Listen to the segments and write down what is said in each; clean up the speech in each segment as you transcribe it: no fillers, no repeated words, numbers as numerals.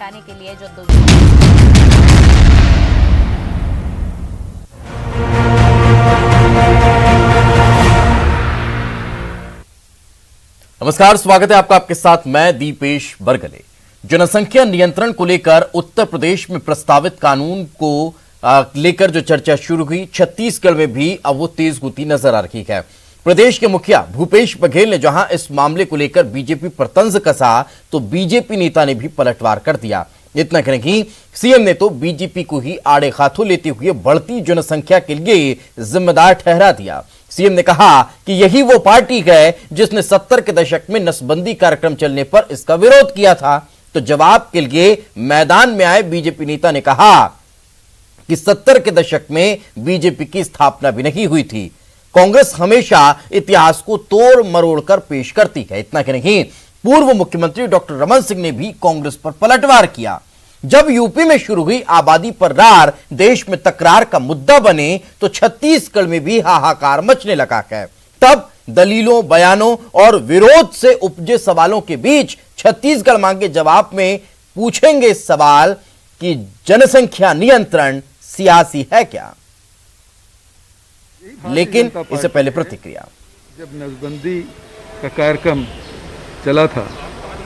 हटाने के लिए जद्दोजहद। नमस्कार, स्वागत है आपका। आपके साथ मैं दीपेश बरगले। जनसंख्या नियंत्रण को लेकर उत्तर प्रदेश में प्रस्तावित कानून को लेकर जो चर्चा शुरू हुई, छत्तीसगढ़ में भी अब वो तेज गति नजर आ रही है। प्रदेश के मुखिया भूपेश बघेल ने जहां इस मामले को लेकर बीजेपी पर तंज कसा, तो बीजेपी नेता ने भी पलटवार कर दिया। इतना कहने की सीएम ने तो बीजेपी को ही आड़े हाथों लेते हुए बढ़ती जनसंख्या के लिए जिम्मेदार ठहरा दिया। सीएम ने कहा कि यही वो पार्टी है जिसने 70 के दशक में नसबंदी कार्यक्रम चलने पर इसका विरोध किया था। तो जवाब के लिए मैदान में आए बीजेपी नेता ने कहा कि 70 के दशक में बीजेपी की स्थापना भी नहीं हुई थी। कांग्रेस हमेशा इतिहास को तोड़ मरोड़ कर पेश करती है। इतना कि नहीं, पूर्व मुख्यमंत्री डॉक्टर रमन सिंह ने भी कांग्रेस पर पलटवार किया। जब यूपी में शुरू हुई आबादी पर रार देश में तकरार का मुद्दा बने, तो छत्तीसगढ़ में भी हाहाकार मचने लगा है। तब दलीलों, बयानों और विरोध से उपजे सवालों के बीच छत्तीसगढ़ मांगे जवाब में पूछेंगे सवाल कि जनसंख्या नियंत्रण सियासी है क्या। लेकिन इससे पहले प्रतिक्रिया। जब नसबंदी का कार्यक्रम चला था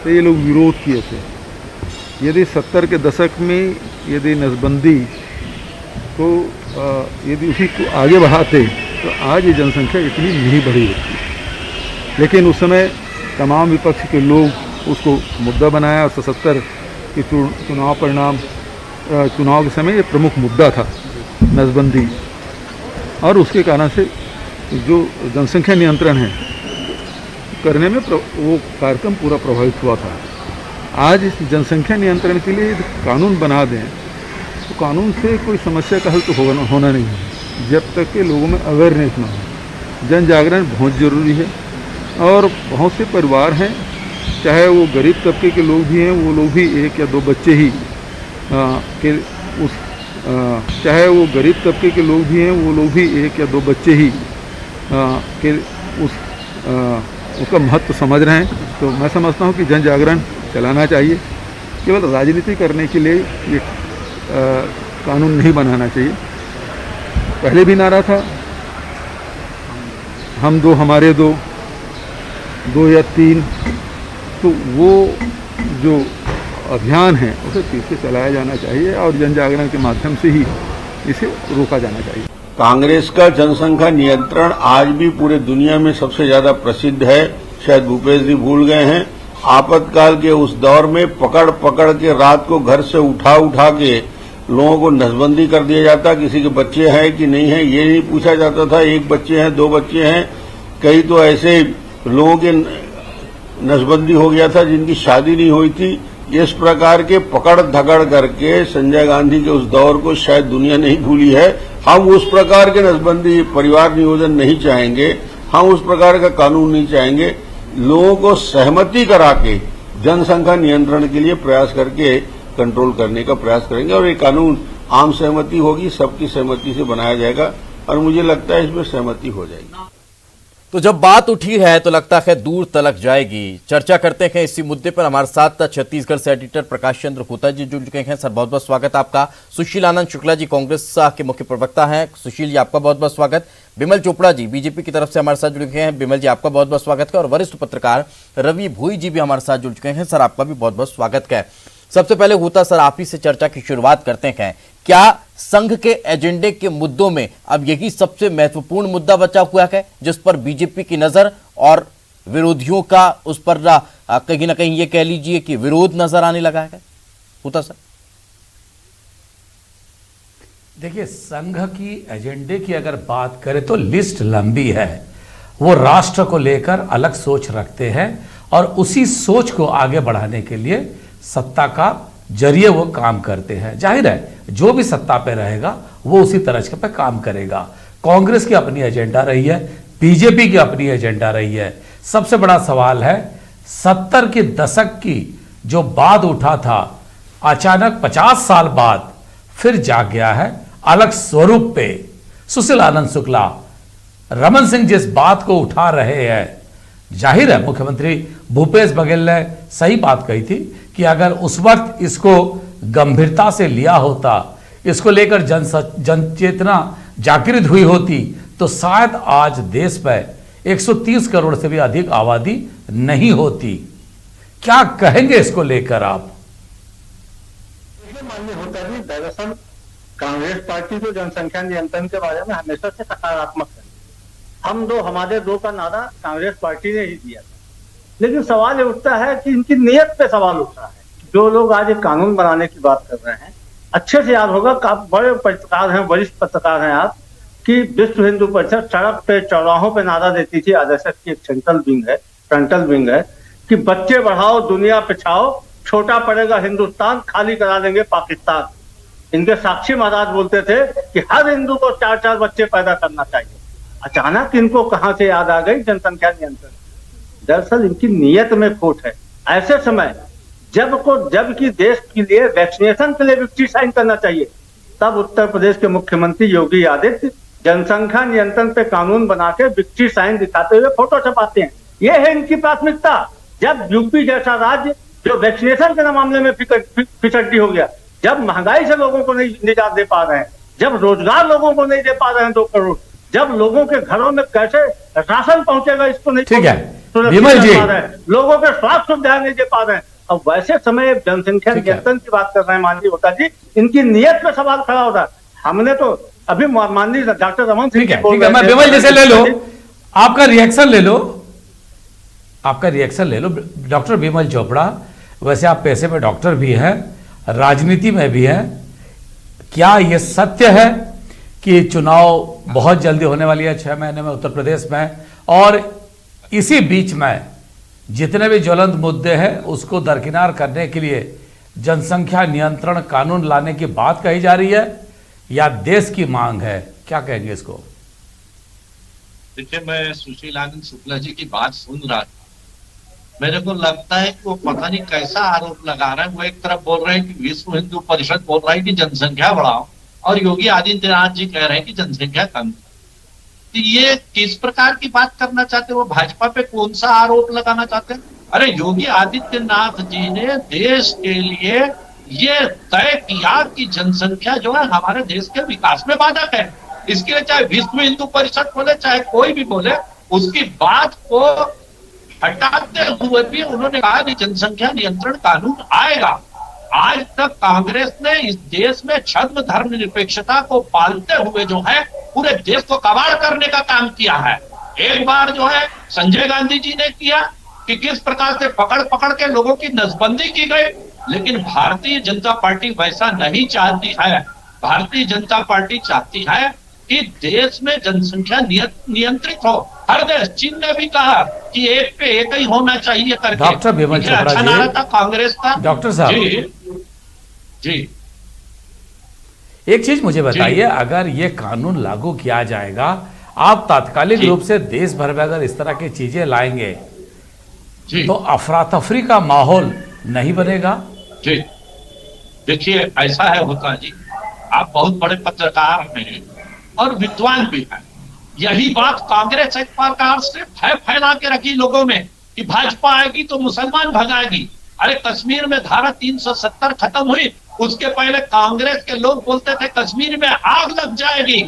तो ये लोग विरोध किए थे। यदि 70 के दशक में यदि नसबंदी को यदि उसी को आगे बढ़ाते तो आज ये जनसंख्या इतनी नहीं बढ़ी होती। लेकिन उस समय तमाम विपक्ष के लोग उसको मुद्दा बनाया और 77 के चुनाव परिणाम चुनाव के समय ये प्रमुख मुद्दा था नसबंदी, और उसके कारण से जो जनसंख्या नियंत्रण है करने में वो कार्यक्रम पूरा प्रभावित हुआ था। आज इस जनसंख्या नियंत्रण के लिए कानून बना दें तो कानून से कोई समस्या का हल तो होना नहीं है, जब तक के लोगों में अवेयरनेस ना हो। जन जागरण बहुत ज़रूरी है, और बहुत से परिवार हैं, चाहे वो गरीब तबके के लोग भी हैं, वो लोग भी एक या दो बच्चे ही चाहे वो गरीब तबके के लोग भी हैं, वो लोग भी एक या दो बच्चे ही उसका महत्व समझ रहे हैं। तो मैं समझता हूँ कि जन जागरण चलाना चाहिए। केवल राजनीति करने के लिए ये कानून नहीं बनाना चाहिए। पहले भी नारा था, हम दो हमारे दो, दो या तीन। तो वो जो अभियान है उसे फिर से चलाया जाना चाहिए और जन जागरण के माध्यम से ही इसे रोका जाना चाहिए। कांग्रेस का जनसंख्या नियंत्रण आज भी पूरे दुनिया में सबसे ज्यादा प्रसिद्ध है। शायद भूपेश जी भूल गए हैं, आपातकाल के उस दौर में पकड़ पकड़ के रात को घर से उठा के लोगों को नसबंदी कर दिया जाता। किसी के बच्चे हैं कि नहीं है ये नहीं पूछा जाता था। एक बच्चे हैं, दो बच्चे हैं, कई तो ऐसे लोगों के नसबंदी हो गया था जिनकी शादी नहीं हुई थी। इस प्रकार के पकड़ धकड़ करके संजय गांधी के उस दौर को शायद दुनिया नहीं भूली है। हम उस प्रकार के नसबंदी परिवार नियोजन नहीं चाहेंगे, हम उस प्रकार का कानून नहीं चाहेंगे। लोगों को सहमति करा के जनसंख्या नियंत्रण के लिए प्रयास करके कंट्रोल करने का प्रयास करेंगे, और ये कानून आम सहमति होगी, सबकी सहमति से बनाया जाएगा, और मुझे लगता है इसमें सहमति हो जाएगी। तो जब बात उठी है तो लगता है दूर तलक जाएगी। चर्चा करते हैं इसी मुद्दे पर। हमारे साथ छत्तीसगढ़ से एडिटर प्रकाश चंद्र होता जी जुड़ चुके हैं। सर, बहुत बहुत स्वागत आपका। सुशील आनंद शुक्ला जी कांग्रेस के मुख्य प्रवक्ता हैं। सुशील जी, आपका बहुत बहुत स्वागत। बिमल चोपड़ा जी बीजेपी की तरफ से हमारे साथ जुड़ गए हैं। बिमल जी, आपका बहुत बहुत स्वागत है। और वरिष्ठ पत्रकार रवि भोई जी भी हमारे साथ जुड़ चुके हैं। सर, आपका भी बहुत बहुत स्वागत है। सबसे पहले होता सर आप ही से चर्चा की शुरुआत करते हैं। क्या संघ के एजेंडे के मुद्दों में अब यही सबसे महत्वपूर्ण मुद्दा बचा हुआ है जिस पर बीजेपी की नजर और विरोधियों का उस पर कहीं ना कहीं ये कह लीजिए कि विरोध नजर आने लगा है? होता सर, देखिए, संघ की एजेंडे की अगर बात करें तो लिस्ट लंबी है। वो राष्ट्र को लेकर अलग सोच रखते हैं और उसी सोच को आगे बढ़ाने के लिए सत्ता का जरिए वो काम करते हैं। जाहिर है जो भी सत्ता पे रहेगा वो उसी तरह पे काम करेगा। कांग्रेस की अपनी एजेंडा रही है, बीजेपी की अपनी एजेंडा रही है। सबसे बड़ा सवाल है 70 के दशक की जो बात उठा था, अचानक 50 साल बाद फिर जाग गया है अलग स्वरूप पे। सुशील आनंद शुक्ला, रमन सिंह जिस बात को उठा रहे हैं, जाहिर है मुख्यमंत्री भूपेश बघेल ने सही बात कही थी कि अगर उस वक्त इसको गंभीरता से लिया होता, इसको लेकर जन चेतना जागृत हुई होती, तो शायद आज देश में 130 करोड़ से भी अधिक आबादी नहीं होती। क्या कहेंगे इसको लेकर आप? मान्य होता है दरअसल कांग्रेस पार्टी जो जनसंख्या नियंत्रण के बारे में हमेशा से सकारात्मक है। हमारे दो का नारा कांग्रेस पार्टी ने ही दिया था, लेकिन सवाल ये उठता है कि इनकी नीयत पे सवाल उठ रहा है। जो लोग आज एक कानून बनाने की बात कर रहे हैं, अच्छे से याद होगा, बड़े पत्रकार हैं, वरिष्ठ पत्रकार हैं आप, कि विश्व हिंदू परिषद सड़क पे चौराहों पे नारा देती थी, आरएसएस की एक फ्रंटल विंग है कि बच्चे बढ़ाओ दुनिया पिछाओ, छोटा पड़ेगा हिंदुस्तान, खाली करा देंगे पाकिस्तान। इनके साक्षी महाराज बोलते थे कि हर हिंदू को 4-4 बच्चे पैदा करना चाहिए। अचानक इनको कहां से याद आ गई जनसंख्या नियंत्रण? दरअसल इनकी नीयत में खोट है। ऐसे समय जबकि देश के लिए वैक्सीनेशन के लिए विक्ट्री साइन करना चाहिए, तब उत्तर प्रदेश के मुख्यमंत्री योगी आदित्य जनसंख्या नियंत्रण पे कानून बना के विक्ट्री साइन दिखाते हुए फोटो छपाते हैं। ये है इनकी प्राथमिकता। जब यूपी जैसा राज्य जो वैक्सीनेशन के मामले में फिसड्डी हो गया, जब महंगाई से लोगों को नहीं निजात दे पा रहे हैं, जब रोजगार लोगों को नहीं दे पा रहे हैं 2 करोड़, जब लोगों के घरों में कैसे राशन पहुंचेगा इसको नहीं, ठीक है विमल जी, लोगों के स्वास्थ्य सुविधाएं नहीं दे पा रहे हैं। अब वैसे समय जनसंख्या नियंत्रण की बात कर रहे हैं माननीय होता जी, इनकी नीयत पे सवाल खड़ा होता है। हमने तो अभी माननीय डॉक्टर रमन सिंह, ठीक है, मैं विमल जैसे ले लो, आपका रिएक्शन ले लो। डॉक्टर विमल चोपड़ा, वैसे आप पेशे में डॉक्टर भी हैं, राजनीति में भी हैं, क्या यह सत्य है कि चुनाव बहुत जल्दी होने वाली है 6 महीने में उत्तर प्रदेश में, और इसी बीच में जितने भी ज्वलंत मुद्दे हैं उसको दरकिनार करने के लिए जनसंख्या नियंत्रण कानून लाने की बात कही जा रही है या देश की मांग है? क्या कहेंगे इसको? देखिए, मैं सुशील आनंद शुक्ला जी की बात सुन रहा था, मेरे को लगता है कि वो पता नहीं कैसा आरोप लगा रहे हैं। वो एक तरफ बोल रहे हैं कि विश्व हिंदू परिषद बोल रहा है कि जनसंख्या बढ़ाओ, और योगी आदित्यनाथ जी कह रहे हैं कि जनसंख्या कम। तो ये किस प्रकार की बात करना चाहते हैं? वो भाजपा पे कौन सा आरोप लगाना चाहते हैं? अरे योगी आदित्यनाथ जी ने देश के लिए ये तय किया कि जनसंख्या जो है हमारे देश के विकास में बाधक है। इसके लिए चाहे विश्व हिंदू परिषद बोले, चाहे कोई भी बोले, उसकी बात को हटाते हुए भी उन्होंने कहा कि जनसंख्या नियंत्रण कानून आएगा। आज तक कांग्रेस ने इस देश में छद्म धर्मनिरपेक्षता को पालते हुए जो है पूरे देश को कबाड़ करने का काम किया है। एक बार जो है संजय गांधी जी ने किया कि किस प्रकार से पकड़ के लोगों की नसबंदी की गई, लेकिन भारतीय जनता पार्टी वैसा नहीं चाहती है। भारतीय जनता पार्टी चाहती है कि देश में जनसंख्या नियंत्रित हो। हर देश, चीन ने भी कहा कि एक पे एक ही होना चाहिए करके। डॉक्टर विमल चोपड़ा अच्छा नारा था कांग्रेस का। डॉक्टर साहब जी, एक चीज मुझे बताइए, अगर ये कानून लागू किया जाएगा, आप तात्कालिक रूप से देश भर में अगर इस तरह की चीजें लाएंगे तो अफरा तफरी का माहौल नहीं बनेगा? जी देखिए, ऐसा है होता जी, आप बहुत बड़े पत्रकार हैं और विद्वान भी हैं। यही बात कांग्रेस एक प्रकार से फैला के रखी लोगों में कि भाजपा आएगी तो मुसलमान भगाएगी। अरे कश्मीर में धारा 370 खत्म हुई, उसके पहले कांग्रेस के लोग बोलते थे कश्मीर में आग लग जाएगी,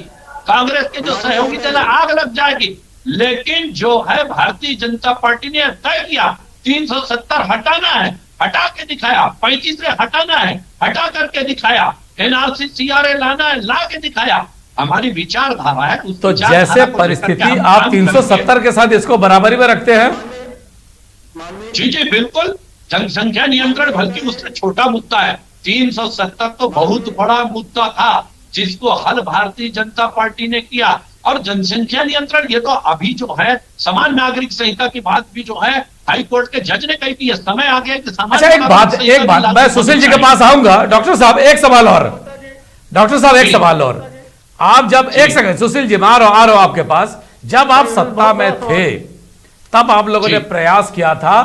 कांग्रेस के जो सहयोगी थे आग लग जाएगी। लेकिन जो है भारतीय जनता पार्टी ने तय किया 370 हटाना है, हटा के दिखाया। 35 से हटाना है, हटा करके दिखाया। एनआरसी सीआरए लाना है, ला के दिखाया। हमारी विचारधारा है। तो जैसे परिस्थिति आप 370 के साथ इसको बराबरी में रखते हैं? जी जी बिल्कुल। जनसंख्या नियंत्रण बल्कि उससे छोटा मुद्दा है। 370 तो बहुत बड़ा मुद्दा था जिसको हल भारतीय जनता पार्टी ने किया। और जनसंख्या नियंत्रण ये तो अभी जो है समान नागरिक संहिता की बात भी जो है हाई कोर्ट के जज ने कही थी, समय आ गया कि समान। अच्छा, एक बात मैं सुशील जी के पास आऊंगा। डॉक्टर साहब एक सवाल और, डॉक्टर साहब एक सवाल और। आप जब, एक सेकंड सुशील जी, मैं आ रहा हूं आपके पास। जब आप सत्ता में थे तब आप लोगों ने प्रयास किया था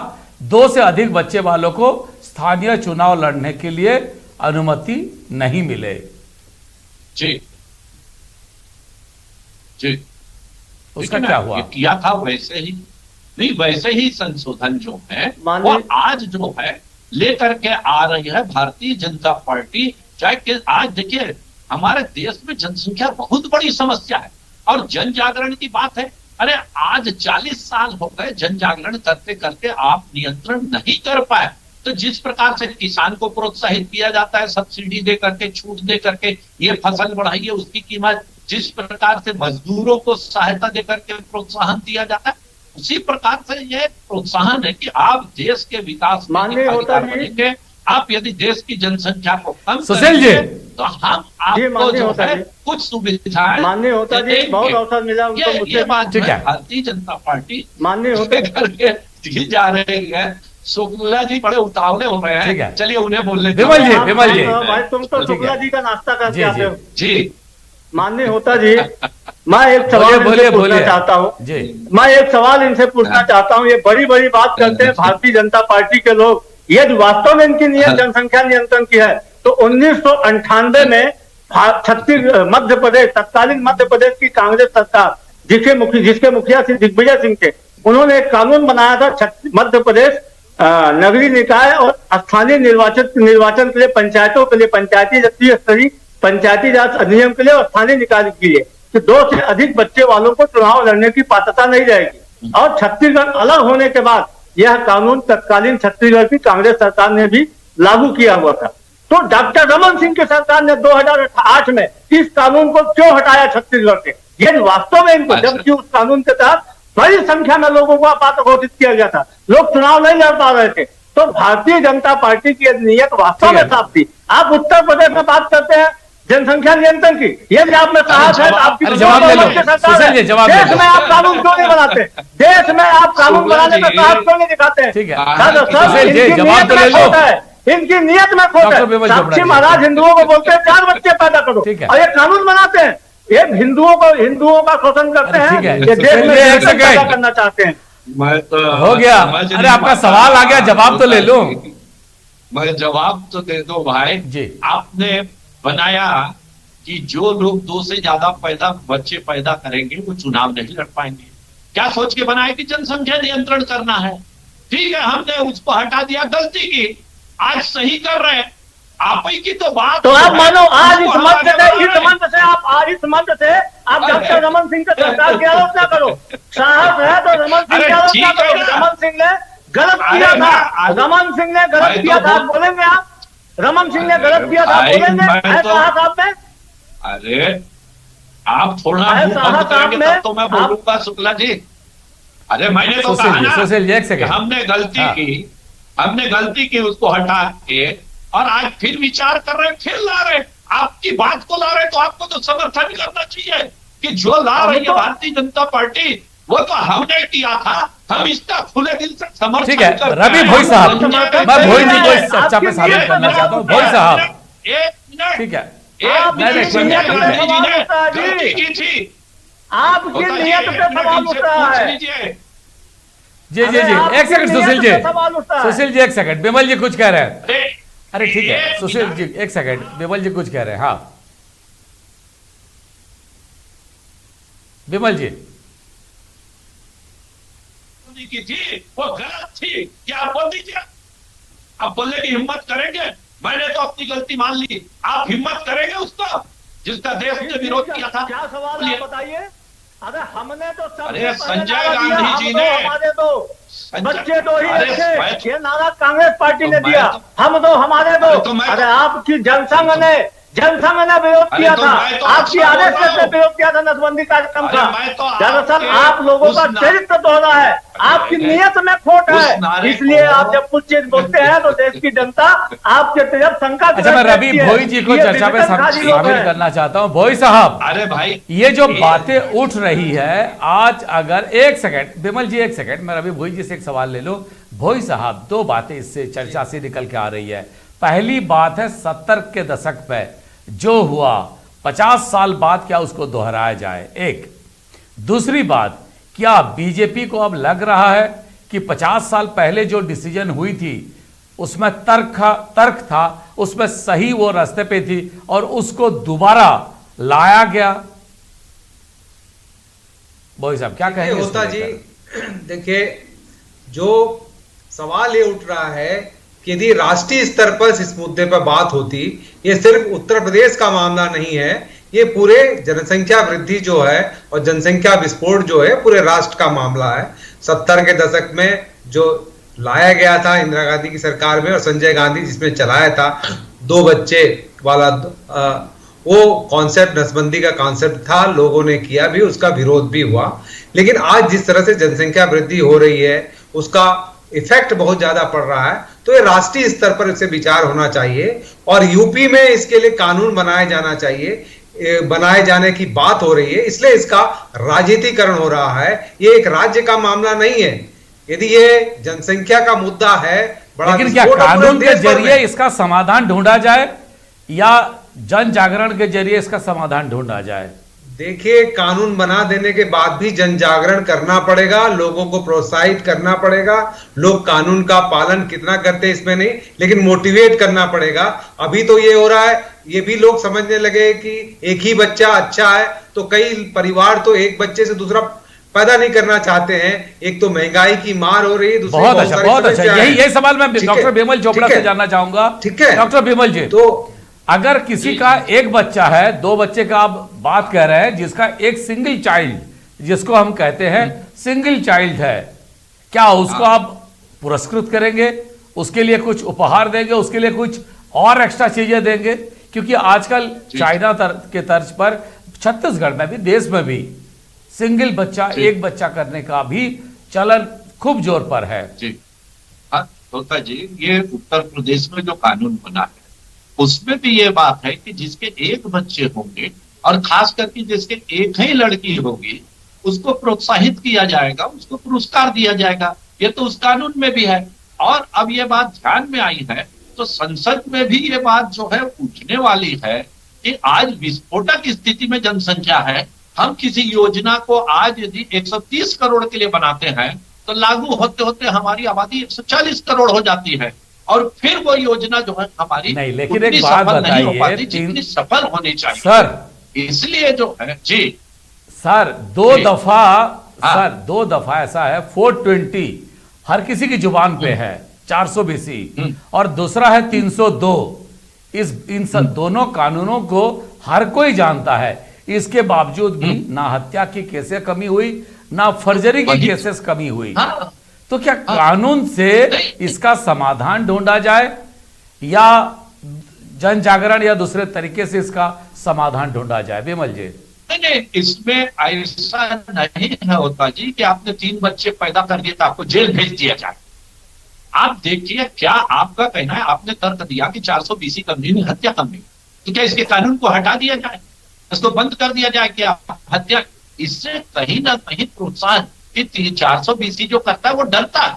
2 से अधिक बच्चे वालों को स्थानीय चुनाव लड़ने के लिए अनुमति नहीं मिले। जी जी, उसका क्या हुआ? किया था वैसे ही नहीं, वैसे ही संशोधन जो है वो आज जो है लेकर के आ रही है भारतीय जनता पार्टी। चाहे कि आज देखिए हमारे देश में जनसंख्या बहुत बड़ी समस्या है और जन जागरण की बात है। अरे आज 40 साल हो गए जन जागरण करते करते आप नियंत्रण नहीं कर पाए। तो जिस प्रकार से किसान को प्रोत्साहित किया जाता है सब्सिडी दे करके, छूट दे करके, ये फसल बढ़ाइए उसकी कीमत, जिस प्रकार से मजदूरों को सहायता दे करके प्रोत्साहन दिया जाता है, उसी प्रकार से ये प्रोत्साहन है कि आप देश के विकास में माननीय होता बनेंगे। आप यदि देश की जनसंख्या को कम सुशील जी, करेंगे तो हम आपको जो है कुछ सुविधाएं माननीय होता जी, बहुत अवसर मिला उनको मुझसे। ये बात ठीक है। भारतीय जनता पार्टी माननीय होता करके दी जा रही है। शुक्ला जी बड़े उतावले हो रहे ठीक है। हैं, चलिए उन्हें बोलने दो। विमल जी, विमल जी, भाई तुम तो ठीक है। शुक्ला जी का नाश्ता जी, करके आते हो। जी माननीय होता जी, मैं एक सवाल बोलिए, इनसे पूछना बोलिए। चाहता हूँ। जी, मैं एक सवाल इनसे पूछना चाहता हूँ। ये बड़ी बड़ी बात करते हैं भारतीय जनता पार्टी के लोग, यदि वास्तव में इनकी नियत जनसंख्या नियंत्रण की है तो 1998 में छत्तीसगढ़ मध्य प्रदेश, तत्कालीन मध्य प्रदेश की कांग्रेस सरकार जिसके मुखिया श्री दिग्विजय सिंह थे, उन्होंने एक कानून बनाया था मध्य प्रदेश नगरीय निकाय और स्थानीय निर्वाचन के लिए, पंचायतों के लिए, पंचायती स्तरीय पंचायती राज अधिनियम के लिए और स्थानीय निकाय के लिए कि 2 से अधिक बच्चे वालों को चुनाव लड़ने की पात्रता नहीं रहेगी। और छत्तीसगढ़ अलग होने के बाद यह कानून तत्कालीन छत्तीसगढ़ की कांग्रेस सरकार ने भी लागू किया हुआ था। तो डॉक्टर रमन सिंह की सरकार ने 2008 में इस कानून को क्यों हटाया छत्तीसगढ़ से? यदि वास्तव में इनको, जबकि उस कानून के तहत बड़ी संख्या में लोगों को अपात्र घोषित किया गया था, लोग चुनाव नहीं लड़ पा रहे थे, तो भारतीय जनता पार्टी की नियत वास्तव में साफ थी। आप उत्तर प्रदेश में बात करते हैं जनसंख्या नियंत्रण की, यदि आप में साहस है तो आपकी जवाब ले लो। सुशील जी, जवाब ले लो। देश में आप कानून क्यों नहीं बनाते? देश में आप कानून बनाने में साहस क्यों नहीं दिखाते हैं? ठीक है। सुशील जी, जवाब तो ले लो। इनकी नियत में खोट डॉक्टर विमल है। चोपड़ा साक्षी जी। महाराज हिंदुओं को बोलते हैं 4 बच्चे पैदा करो, ठीक है। और ये कानून बनाते हैं। ये हिंदुओं का शोषण करते अरे हैं, ठीक है। ये देश में एक जनसंख्या सेकंड। पैदा करना चाहते हैं। मैं तो हो गया। समझ अरे नहीं आपका पाता। सवाल आ गया, जवाब तो ले लो। मैं जवाब तो दे दो भाई जी। आपने बनाया कि जो लोग 2 से ज्यादा बच्चे पैदा करेंगे वो चुनाव नहीं लड़ पाएंगे। क्या सोच के बनाया कि जनसंख्या नियंत्रण करना है? ठीक है, हमने उसको हटा दिया, गलती की, आज सही कर रहे हैं। आप ही की तो बात तो आप है, मानो आज उसको इस हम मंच आगे से बढ़ा रहे हैं। आप डॉक्टर रमन सिंह के सरकार की आलोचना करो। साहस है तो रमन सिंह की आलोचना ठीक है करो। ना। रमन सिंह ने गलत किया अरे था, मैं- रमन सिंह ने गलत मैं किया तो था, बोल- बोलेंगे आप? रमन सिंह ने गलत किया था, भाई, बोलेंगे? मैं है तो- साहस आप में? अरे आप थोड़ा अरे मुंह साहब, बंद करेंगे आपने- तब तो मैं बोलूंगा शुक्ला जी। अरे मैंने तो सुशील कहा जी, ना सुशील जी, एक कि सेकंड। हमने गलती हाँ। की, हमने गलती की, उसको हटा के और आज फिर विचार कर रहे हैं, फिर ला रहे हैं। आपकी बात को ला रहे हैं तो आपको तो समर्थन करना चाहिए कि जो ला रही है भारतीय जनता पार्टी वो तो हमने किया था। हम इसका खुले दिल से समर्थन ठीक है, करते रवि हैं। भोई साहब, समर्थन मैं भोई जी को है, इस चर्चा पे आपकी शामिल नियत करना में चाहता हूँ। सवाल भोई साहब, एक मिनट, ठीक है। एक नहीं, नहीं, मिनट, ठीक है, संजय ठीक है। गांधी जी ने सवाल उठा जी। गलती की थी। आपकी होता नियत है, पे सवाल उठ रहा पूछ है। लीजिए। जी जी अरे जी, आपकी एक सेकंड नियत सुशील पे सवाल उठता जी, है। सुशील जी एक सेकंड। विमल जी कुछ कह रहे हैं। अरे, अरे ठीक है, एक सुशील मिनट। जी एक सेकंड, विमल जी कुछ कह रहे हैं। हाँ विमल जी, की थी वो गलत थी, क्या आप बोल दीजिए? आप बोलने की हिम्मत करेंगे? मैंने तो अपनी गलती मान ली, आप हिम्मत करेंगे उसको जिसका देश ने विरोध किया था? क्या सवाल बोलिए। आप बताइए। अरे हमने तो सबसे अरे पहले संजय नारा दिया, गांधी जी हम दो, ने- हमारे दो बच्चे दो ही अरे रखे, मैं- ये नारा कांग्रेस पार्टी ने तो मैं दिया। तो- हम दो हमारे दो। अरे तो मैं- अरे आपकी जनसंघ ने विरोध अरे किया तो था, मैं तो आपकी अच्छा बोल आरएसएस रहा ने हूं। विरोध किया था नसबंदी कार्यक्रम अरे का। मैं तो दरअसल आपके आप लोगों उस का ना- चरित्र दोहरा है, आपकी अरे, नियत में खोट उस है, नारे इसलिए को- आप जब कुछ चीज बोलते हैं तो देश की जनता आपके तरफ शंका अच्छा मैं रवि भोई जी को चर्चा पे शामिल करना चाहता हूं। भोई साहब, अरे भाई ये जो बातें उठ रही है आज, अगर एक सेकंड विमल जी, एक सेकंड, मैं रवि भोई जी से एक सवाल ले लो। भोई साहब, 2 बातें इससे चर्चा से निकल के आ रही है। पहली बात है 70 के दशक पे जो हुआ 50 साल बाद क्या उसको दोहराया जाए, एक। दूसरी बात, क्या बीजेपी को अब लग रहा है कि 50 साल पहले जो डिसीजन हुई थी उसमें तर्क था, उसमें सही वो रास्ते पे थी और उसको दोबारा लाया गया? भोई साहब क्या कहेंगे? होता जी, देखिए जो सवाल ये उठ रहा है कि यदि राष्ट्रीय स्तर पर इस मुद्दे पर बात होती, ये सिर्फ उत्तर प्रदेश का मामला नहीं है, ये पूरे जनसंख्या वृद्धि जो है और जनसंख्या विस्फोट जो है पूरे राष्ट्र का मामला है। 70 के दशक में जो लाया गया था इंदिरा गांधी की सरकार में और संजय गांधी जिसमें चलाया था 2 बच्चे वाला वो कॉन्सेप्ट, नसबंदी का कॉन्सेप्ट था, लोगों ने किया भी, उसका विरोध भी हुआ। लेकिन आज जिस तरह से जनसंख्या वृद्धि हो रही है उसका इफेक्ट बहुत ज्यादा पड़ रहा है, तो ये राष्ट्रीय स्तर पर इसे विचार होना चाहिए और यूपी में इसके लिए कानून बनाया जाना चाहिए, बनाए जाने की बात हो रही है, इसलिए इसका राजनीतिकरण हो रहा है। ये एक राज्य का मामला नहीं है। यदि ये जनसंख्या का मुद्दा है, बड़ा लेकिन क्या कानून के जरिए इसका समाधान ढूंढा जाए या जन जागरण के जरिए इसका समाधान ढूंढा जाए? देखिए, कानून बना देने के बाद भी जन जागरण करना पड़ेगा, लोगों को प्रोत्साहित करना पड़ेगा। लोग कानून का पालन कितना करते हैं इसमें नहीं, लेकिन मोटिवेट करना पड़ेगा। अभी तो ये हो रहा है, ये भी लोग समझने लगे कि एक ही बच्चा अच्छा है, तो कई परिवार तो एक बच्चे से दूसरा पैदा नहीं करना चाहते हैं। एक तो महंगाई की मार हो रही है, दूसरी बहुत अच्छा। यही सवाल मैं डॉक्टर बिमल चोपड़ा से जानना चाहूंगा। ठीक है डॉक्टर बिमल जी, तो अगर किसी का एक बच्चा है, 2 बच्चे का आप बात कह रहे हैं, जिसका एक सिंगल चाइल्ड, जिसको हम कहते हैं सिंगल चाइल्ड है, क्या उसको आप पुरस्कृत करेंगे, उसके लिए कुछ उपहार देंगे, उसके लिए कुछ और एक्स्ट्रा चीजें देंगे? क्योंकि आजकल चाइना के तर्ज पर छत्तीसगढ़ में भी, देश में भी सिंगल बच्चा, एक बच्चा करने का भी चलन खूब जोर पर है। जी हाँ तोता जी, ये उत्तर प्रदेश में जो कानून बना है उसमें भी ये बात है कि जिसके एक बच्चे होंगे और खास करके जिसके एक ही लड़की होगी उसको प्रोत्साहित किया जाएगा, उसको पुरस्कार दिया जाएगा। ये तो उस कानून में भी है। और अब ये बात ध्यान में आई है तो संसद में भी ये बात जो है पूछने वाली है कि आज विस्फोटक स्थिति में जनसंख्या है, हम किसी योजना को आज यदि 130 करोड़ के लिए बनाते हैं तो लागू होते होते हमारी आबादी 140 करोड़ हो जाती है और फिर वो योजना जो है हमारी नहीं, लेकिन एक बात बताइए, जितनी सफल होनी चाहिए सर, इसलिए जो है जी सर 2 दफा सर 2 दफा ऐसा है 420 हर किसी की जुबान पे है, 400 BC और दूसरा है 302। इन सब दोनों कानूनों को हर कोई जानता है, इसके बावजूद भी ना हत्या की केसेस कमी हुई, ना फर्जरी की केसेस कमी हुई। तो क्या कानून से इसका समाधान ढूंढा जाए या जन जागरण या दूसरे तरीके से इसका समाधान ढूंढा जाए? विमल जी, नहीं, इसमें ऐसा नहीं है होता जी कि आपने 3 बच्चे पैदा कर दिए तो आपको जेल भेज दिया जाए। आप देखिए, क्या आपका कहना है, आपने तर्क दिया कि 400 BC कमी में हत्या कम नहीं, तो क्या इसके कानून को हटा दिया जाए, इसको बंद कर दिया जाए? क्या हत्या, इससे कहीं ना कहीं प्रोत्साहन कि 400 BC जो करता है वो डरता है,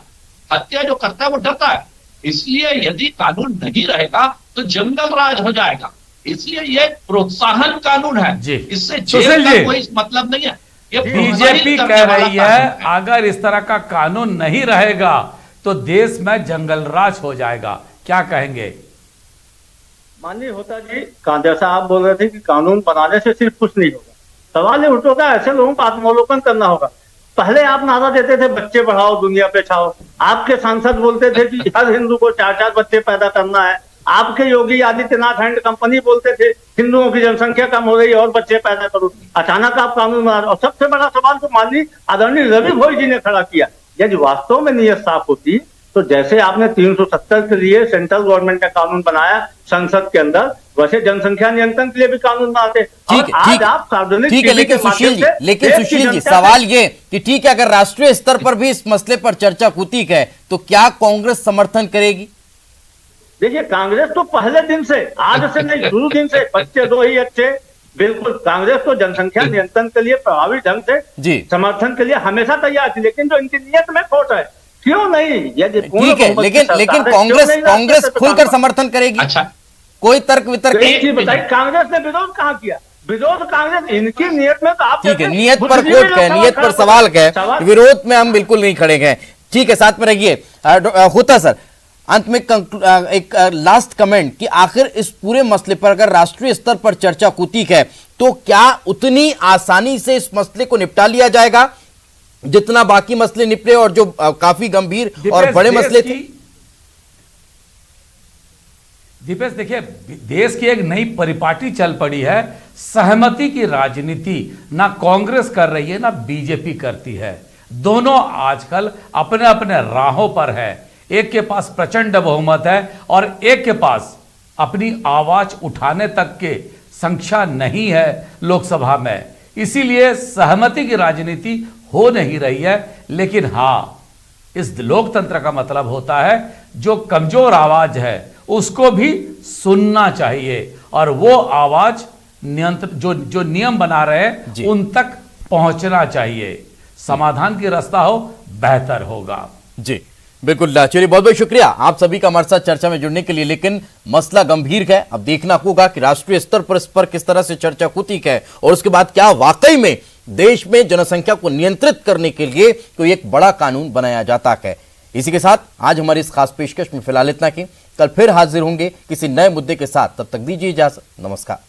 हत्या जो करता है वो डरता है। इसलिए यदि कानून नहीं रहेगा तो जंगल राज हो जाएगा। इसलिए ये प्रोत्साहन कानून है, इससे जेल का कोई मतलब नहीं है। ये बीजेपी कह रही है अगर इस तरह का कानून नहीं रहेगा तो देश में जंगल राज हो जाएगा, क्या कहेंगे? माननीय होता जी, जैसा आप बोल रहे थे कि कानून बनाने से सिर्फ कुछ नहीं होगा, सवाल ये उठोगा ऐसे लोगों को आत्मावलोकन करना होगा। पहले आप नारा देते थे बच्चे बढ़ाओ दुनिया पे छाओ, आपके सांसद बोलते थे कि हर हिंदू को 4-4 बच्चे पैदा करना है, आपके योगी आदित्यनाथ एंड कंपनी बोलते थे हिंदुओं की जनसंख्या कम हो रही है और बच्चे पैदा करो। अचानक आप कानून बना रहे। और सबसे बड़ा सवाल तो माननीय आदरणीय रवि भोई जी ने खड़ा किया, यदि वास्तव में नीयत साफ होती तो जैसे आपने 370 के लिए सेंट्रल गवर्नमेंट का कानून बनाया संसद के अंदर, वैसे जनसंख्या नियंत्रण के लिए भी कानून बनाते। ठीक है, लेकिन सुशील जी सवाल ये कि ठीक है, अगर राष्ट्रीय स्तर पर भी इस मसले पर चर्चा होती है तो क्या कांग्रेस समर्थन करेगी? देखिए, कांग्रेस तो पहले दिन से, आज से नहीं, शुरू दिन से बच्चे 2 ही अच्छे, बिल्कुल कांग्रेस तो जनसंख्या नियंत्रण के लिए प्रभावी ढंग से समर्थन के लिए हमेशा तैयार थी। लेकिन जो इनकी नीयत में खोट है, क्यों नहीं? यदि ठीक है, लेकिन कांग्रेस खुलकर समर्थन करेगी। अच्छा, कोई तर्क वितर्क बताइए, कांग्रेस ने विरोध कहाँ किया? विरोध कांग्रेस, इनकी नियत में तो आप ठीक है, नियत पर खोट है, नियत पर सवाल है, विरोध में हम बिल्कुल नहीं खड़े हैं। ठीक है, साथ में रहिए। होता सर, अंत में एक लास्ट कमेंट कि आखिर इस पूरे मसले पर अगर राष्ट्रीय स्तर पर चर्चा होती है तो क्या उतनी आसानी से इस मसले को निपटा लिया जाएगा जितना बाकी मसले निपटे और जो काफी गंभीर और बड़े मसले थे? दीपेश, देखिए, देश की एक नई परिपाटी चल पड़ी है। सहमति की राजनीति ना कांग्रेस कर रही है ना बीजेपी करती है। दोनों आजकल अपने अपने राहों पर है। एक के पास प्रचंड बहुमत है और एक के पास अपनी आवाज उठाने तक के संख्या नहीं है लोकसभा में। इसीलिए सहमति की राजनीति हो नहीं रही है। लेकिन हां, इस लोकतंत्र का मतलब होता है जो कमजोर आवाज है उसको भी सुनना चाहिए और वो आवाज जो नियम बना रहे हैं उन तक पहुंचना चाहिए। समाधान की रास्ता हो, बेहतर होगा। जी बिल्कुल। चलिए, बहुत बहुत शुक्रिया आप सभी का हमारे साथ चर्चा में जुड़ने के लिए। लेकिन मसला गंभीर है, अब देखना होगा कि राष्ट्रीय स्तर पर इस पर किस तरह से चर्चा होती है और उसके बाद क्या वाकई में देश में जनसंख्या को नियंत्रित करने के लिए कोई एक बड़ा कानून बनाया जाता है। इसी के साथ आज हमारी इस खास पेशकश में फिलहाल इतना ही। कल फिर हाजिर होंगे किसी नए मुद्दे के साथ। तब तक दीजिए इजाजत। नमस्कार।